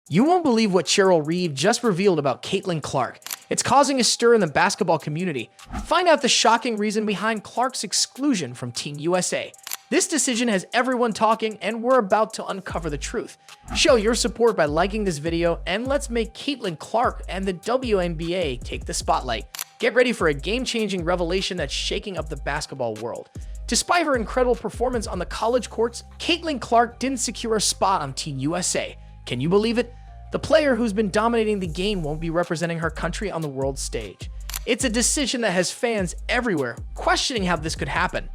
You won't believe what Cheryl Reeve just revealed about Caitlin Clark. It's causing a stir in the basketball community. Find out the shocking reason behind Clark's exclusion from Team USA. This decision has everyone talking, and we're about to uncover the truth. Show your support by liking this video, and let's make Caitlin Clark and the WNBA take the spotlight. Get ready for a game-changing revelation that's shaking up the basketball world. Despite her incredible performance on the college courts, Caitlin Clark didn't secure a spot on Team USA. Can you believe it? The player who's been dominating the game won't be representing her country on the world stage. It's a decision that has fans everywhere questioning how this could happen.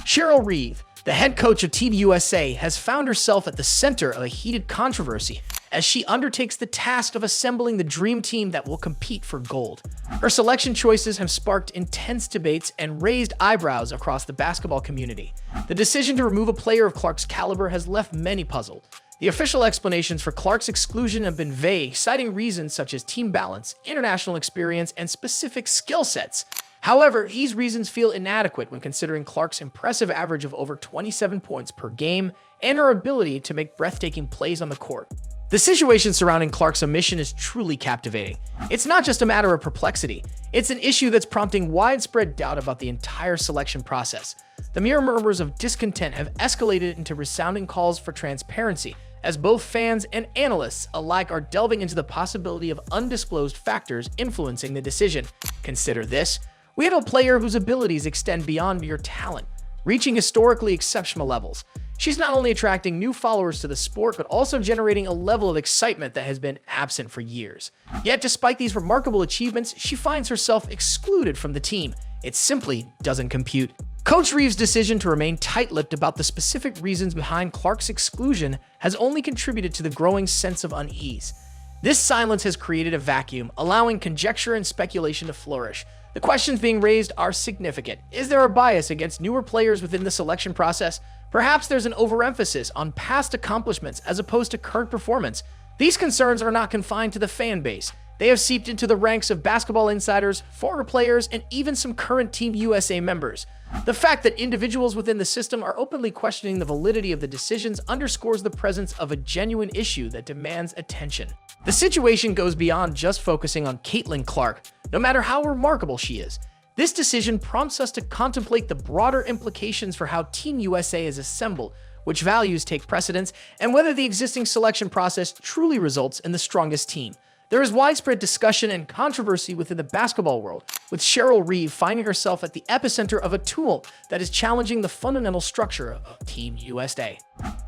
Cheryl Reeve, the head coach of Team USA, has found herself at the center of a heated controversy as she undertakes the task of assembling the dream team that will compete for gold. Her selection choices have sparked intense debates and raised eyebrows across the basketball community. The decision to remove a player of Clark's caliber has left many puzzled. The official explanations for Clark's exclusion have been vague, citing reasons such as team balance, international experience, and specific skill sets. However, these reasons feel inadequate when considering Clark's impressive average of over 27 points per game and her ability to make breathtaking plays on the court. The situation surrounding Clark's omission is truly captivating. It's not just a matter of perplexity, it's an issue that's prompting widespread doubt about the entire selection process. The mere murmurs of discontent have escalated into resounding calls for transparency, as both fans and analysts alike are delving into the possibility of undisclosed factors influencing the decision. Consider this: we have a player whose abilities extend beyond mere talent, reaching historically exceptional levels. She's not only attracting new followers to the sport, but also generating a level of excitement that has been absent for years. Yet, despite these remarkable achievements, she finds herself excluded from the team. It simply doesn't compute. Coach Reeve's decision to remain tight-lipped about the specific reasons behind Clark's exclusion has only contributed to the growing sense of unease. This silence has created a vacuum, allowing conjecture and speculation to flourish. The questions being raised are significant. Is there a bias against newer players within the selection process? Perhaps there's an overemphasis on past accomplishments as opposed to current performance. These concerns are not confined to the fan base. They have seeped into the ranks of basketball insiders, former players, and even some current Team USA members. The fact that individuals within the system are openly questioning the validity of the decisions underscores the presence of a genuine issue that demands attention. The situation goes beyond just focusing on Caitlin Clark, no matter how remarkable she is. This decision prompts us to contemplate the broader implications for how Team USA is assembled, which values take precedence, and whether the existing selection process truly results in the strongest team. There is widespread discussion and controversy within the basketball world, with Cheryl Reeve finding herself at the epicenter of a tool that is challenging the fundamental structure of Team USA.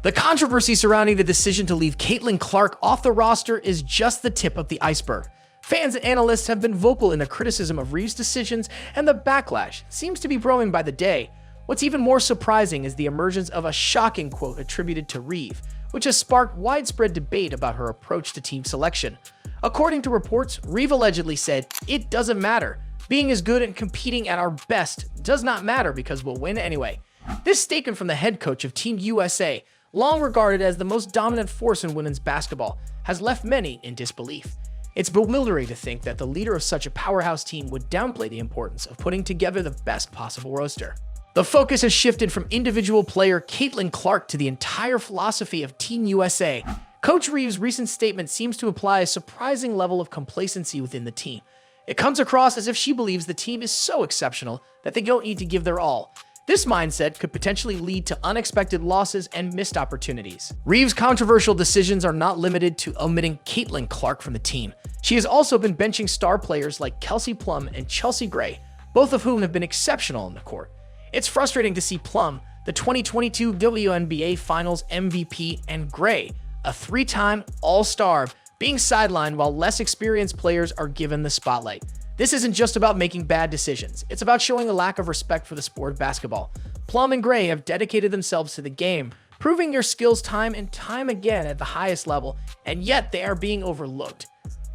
The controversy surrounding the decision to leave Caitlin Clark off the roster is just the tip of the iceberg. Fans and analysts have been vocal in their criticism of Reeve's decisions, and the backlash seems to be growing by the day. What's even more surprising is the emergence of a shocking quote attributed to Reeve, which has sparked widespread debate about her approach to team selection. According to reports, Reeve allegedly said, "It doesn't matter. Being as good and competing at our best does not matter because we'll win anyway." This statement from the head coach of Team USA, long regarded as the most dominant force in women's basketball, has left many in disbelief. It's bewildering to think that the leader of such a powerhouse team would downplay the importance of putting together the best possible roster. The focus has shifted from individual player Caitlin Clark to the entire philosophy of Team USA. Coach Reeve's recent statement seems to imply a surprising level of complacency within the team. It comes across as if she believes the team is so exceptional that they don't need to give their all. This mindset could potentially lead to unexpected losses and missed opportunities. Reeve's controversial decisions are not limited to omitting Caitlin Clark from the team. She has also been benching star players like Kelsey Plum and Chelsea Gray, both of whom have been exceptional on the court. It's frustrating to see Plum, the 2022 WNBA Finals MVP, and Gray, a three-time All-Star, being sidelined while less experienced players are given the spotlight. This isn't just about making bad decisions, it's about showing a lack of respect for the sport of basketball. Plum and Gray have dedicated themselves to the game, proving their skills time and time again at the highest level, and yet they are being overlooked.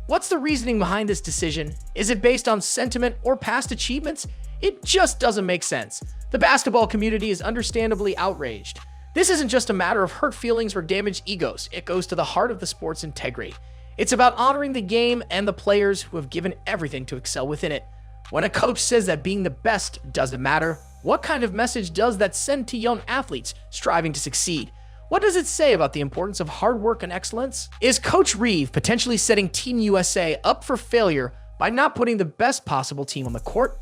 What's the reasoning behind this decision? Is it based on sentiment or past achievements? It just doesn't make sense. The basketball community is understandably outraged. This isn't just a matter of hurt feelings or damaged egos, it goes to the heart of the sport's integrity. It's about honoring the game and the players who have given everything to excel within it. When a coach says that being the best doesn't matter, what kind of message does that send to young athletes striving to succeed? What does it say about the importance of hard work and excellence? Is Coach Reeve potentially setting Team USA up for failure by not putting the best possible team on the court?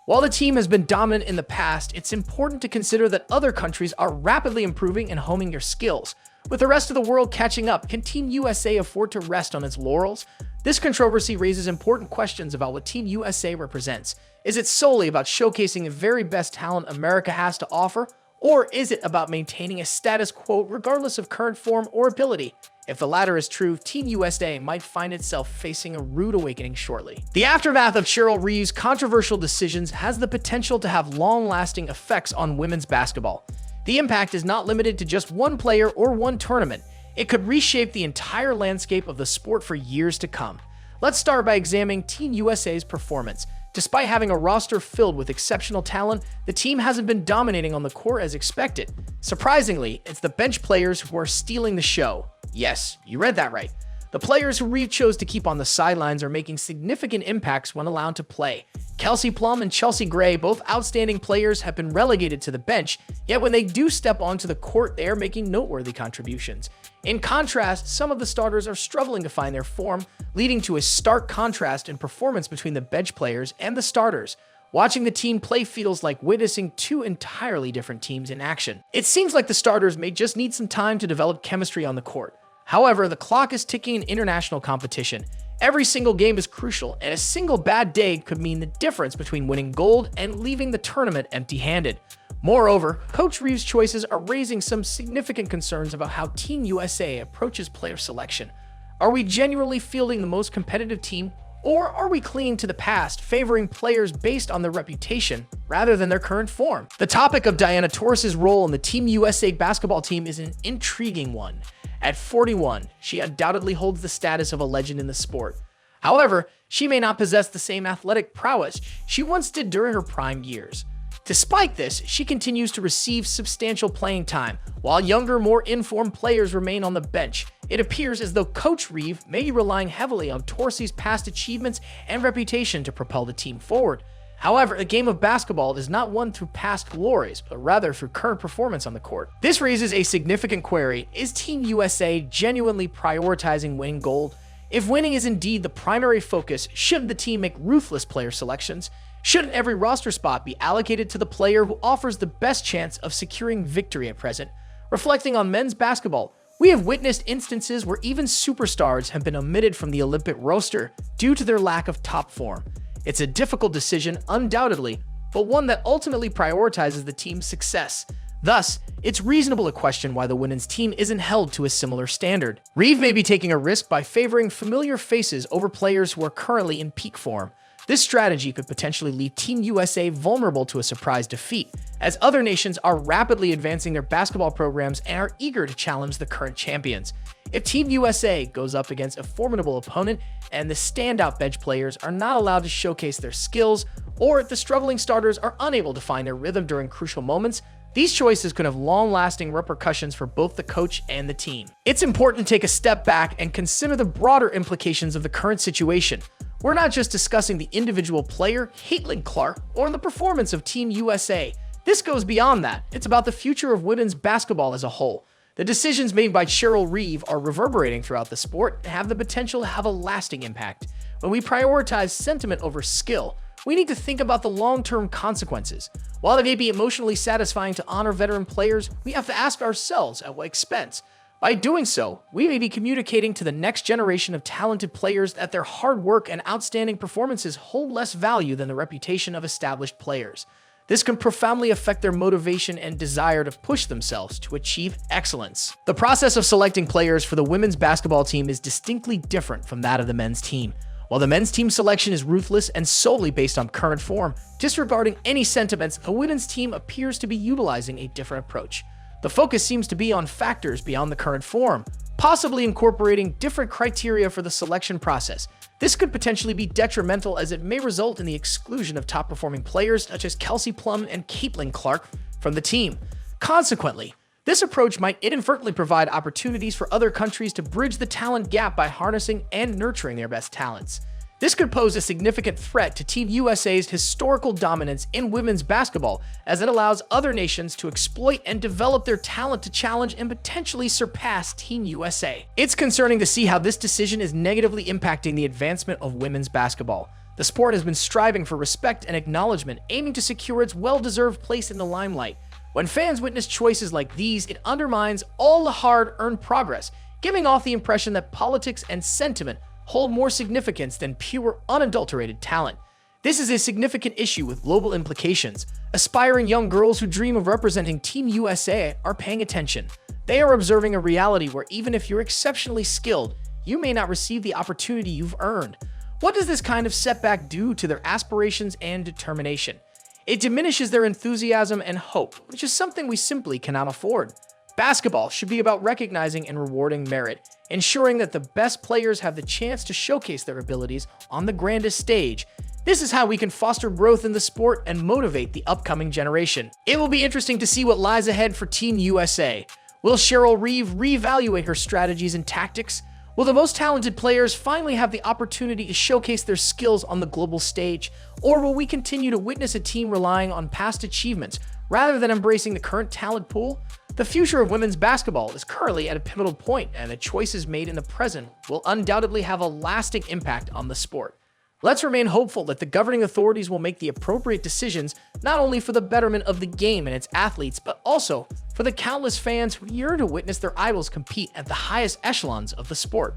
While the team has been dominant in the past, it's important to consider that other countries are rapidly improving and honing their skills. With the rest of the world catching up, can Team USA afford to rest on its laurels? This controversy raises important questions about what Team USA represents. Is it solely about showcasing the very best talent America has to offer, or is it about maintaining a status quo regardless of current form or ability? If the latter is true, Team USA might find itself facing a rude awakening shortly. The aftermath of Cheryl Reeve's controversial decisions has the potential to have long-lasting effects on women's basketball. The impact is not limited to just one player or one tournament. It could reshape the entire landscape of the sport for years to come. Let's start by examining Team USA's performance. Despite having a roster filled with exceptional talent, the team hasn't been dominating on the court as expected. Surprisingly, it's the bench players who are stealing the show. Yes, you read that right. The players who Reeve chose to keep on the sidelines are making significant impacts when allowed to play. Kelsey Plum and Chelsea Gray, both outstanding players, have been relegated to the bench, yet when they do step onto the court, they are making noteworthy contributions. In contrast, some of the starters are struggling to find their form, leading to a stark contrast in performance between the bench players and the starters. Watching the team play feels like witnessing two entirely different teams in action. It seems like the starters may just need some time to develop chemistry on the court. However, the clock is ticking in international competition. Every single game is crucial, and a single bad day could mean the difference between winning gold and leaving the tournament empty-handed. Moreover, Coach Reeve's choices are raising some significant concerns about how Team USA approaches player selection. Are we genuinely fielding the most competitive team, or are we clinging to the past, favoring players based on their reputation rather than their current form? The topic of Diana Tauras's role in the Team USA basketball team is an intriguing one. At 41, she undoubtedly holds the status of a legend in the sport. However, she may not possess the same athletic prowess she once did during her prime years. Despite this, she continues to receive substantial playing time, while younger, more informed players remain on the bench. It appears as though Coach Reeve may be relying heavily on Tauras's past achievements and reputation to propel the team forward. However, the game of basketball is not won through past glories, but rather through current performance on the court. This raises a significant query. Is Team USA genuinely prioritizing winning gold? If winning is indeed the primary focus, shouldn't the team make ruthless player selections? Shouldn't every roster spot be allocated to the player who offers the best chance of securing victory at present? Reflecting on men's basketball, we have witnessed instances where even superstars have been omitted from the Olympic roster due to their lack of top form. It's a difficult decision, undoubtedly, but one that ultimately prioritizes the team's success. Thus, it's reasonable to question why the women's team isn't held to a similar standard. Reeve may be taking a risk by favoring familiar faces over players who are currently in peak form. This strategy could potentially leave Team USA vulnerable to a surprise defeat, as other nations are rapidly advancing their basketball programs and are eager to challenge the current champions. If Team USA goes up against a formidable opponent and the standout bench players are not allowed to showcase their skills, or if the struggling starters are unable to find their rhythm during crucial moments, these choices could have long-lasting repercussions for both the coach and the team. It's important to take a step back and consider the broader implications of the current situation. We're not just discussing the individual player, Caitlin Clark, or the performance of Team USA. This goes beyond that. It's about the future of women's basketball as a whole. The decisions made by Cheryl Reeve are reverberating throughout the sport and have the potential to have a lasting impact. When we prioritize sentiment over skill, we need to think about the long-term consequences. While it may be emotionally satisfying to honor veteran players, we have to ask ourselves at what expense. By doing so, we may be communicating to the next generation of talented players that their hard work and outstanding performances hold less value than the reputation of established players. This can profoundly affect their motivation and desire to push themselves to achieve excellence. The process of selecting players for the women's basketball team is distinctly different from that of the men's team. While the men's team selection is ruthless and solely based on current form, disregarding any sentiments, the women's team appears to be utilizing a different approach. The focus seems to be on factors beyond the current form, possibly incorporating different criteria for the selection process. This could potentially be detrimental as it may result in the exclusion of top-performing players such as Kelsey Plum and Caitlin Clark from the team. Consequently, this approach might inadvertently provide opportunities for other countries to bridge the talent gap by harnessing and nurturing their best talents. This could pose a significant threat to Team USA's historical dominance in women's basketball, as it allows other nations to exploit and develop their talent to challenge and potentially surpass Team USA. It's concerning to see how this decision is negatively impacting the advancement of women's basketball. The sport has been striving for respect and acknowledgement, aiming to secure its well-deserved place in the limelight. When fans witness choices like these, it undermines all the hard-earned progress, giving off the impression that politics and sentiment hold more significance than pure, unadulterated talent. This is a significant issue with global implications. Aspiring young girls who dream of representing Team USA are paying attention. They are observing a reality where even if you're exceptionally skilled, you may not receive the opportunity you've earned. What does this kind of setback do to their aspirations and determination? It diminishes their enthusiasm and hope, which is something we simply cannot afford. Basketball should be about recognizing and rewarding merit, ensuring that the best players have the chance to showcase their abilities on the grandest stage. This is how we can foster growth in the sport and motivate the upcoming generation. It will be interesting to see what lies ahead for Team USA. Will Cheryl Reeve reevaluate her strategies and tactics? Will the most talented players finally have the opportunity to showcase their skills on the global stage? Or will we continue to witness a team relying on past achievements rather than embracing the current talent pool? The future of women's basketball is currently at a pivotal point, and the choices made in the present will undoubtedly have a lasting impact on the sport. Let's remain hopeful that the governing authorities will make the appropriate decisions, not only for the betterment of the game and its athletes, but also for the countless fans who yearn to witness their idols compete at the highest echelons of the sport.